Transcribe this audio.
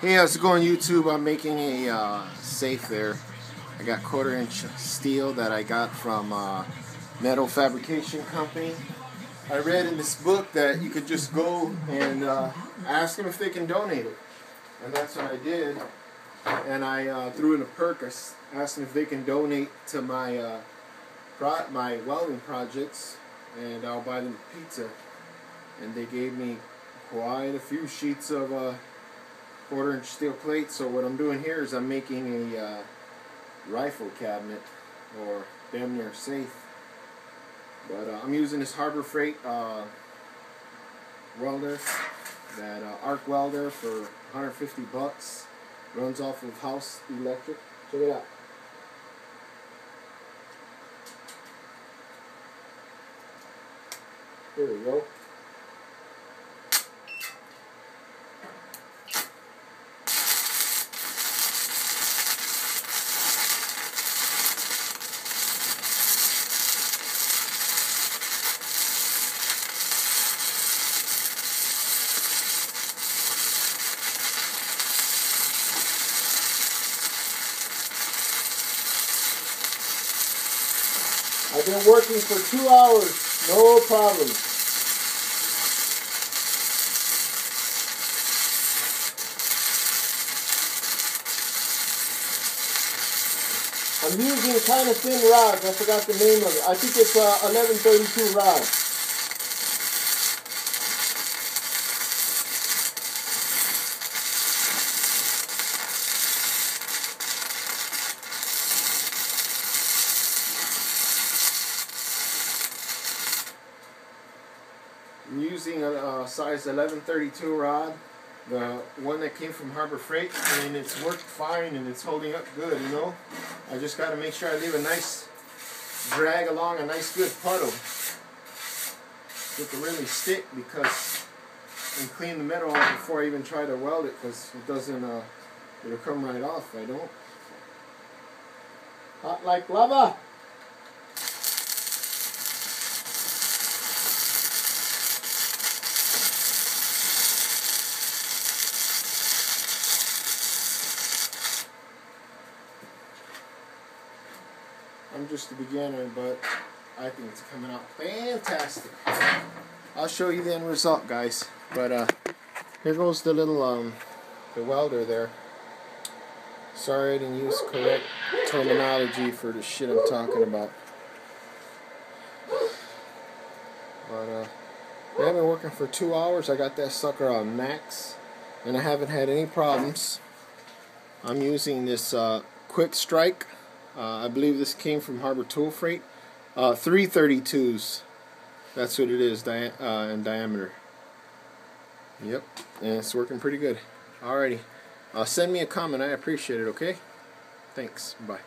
Hey, how's it going, YouTube? I'm making a safe there. I got 1/4-inch steel that I got from metal fabrication company. I read in this book that you could just go and ask them if they can donate it, and that's what I did. And I threw in a perk. I asked them if they can donate to my my welding projects, and I'll buy them pizza. And they gave me quite a few sheets of 1/4-inch steel plate. So what I'm doing here is I'm making a rifle cabinet, or damn near safe. But I'm using this Harbor Freight welder, that arc welder for $150. Runs off of house electric. Check it out. Here we go. I've been working for 2 hours, no problem. I'm using kind of thin rods. I forgot the name of it. I think it's 1132 rod. I'm using a size 1132 rod, the one that came from Harbor Freight, and it's worked fine and it's holding up good, you know. I just got to make sure I leave a nice drag along, a nice good puddle. It can really stick, because and clean the metal off before I even try to weld it, because it doesn't, it'll come right off if I don't. Hot like lava! I'm just a beginner, but I think it's coming out fantastic. I'll show you the end result, guys. But here goes the little the welder there. Sorry I didn't use correct terminology for the shit I'm talking about. But yeah, I've been working for 2 hours. I got that sucker on max, and I haven't had any problems. I'm using this quick strike. I believe this came from Harbor Tool Freight. 332s. That's what it is in diameter. Yep, and it's working pretty good. Alrighty. Send me a comment. I appreciate it, okay? Thanks. Bye.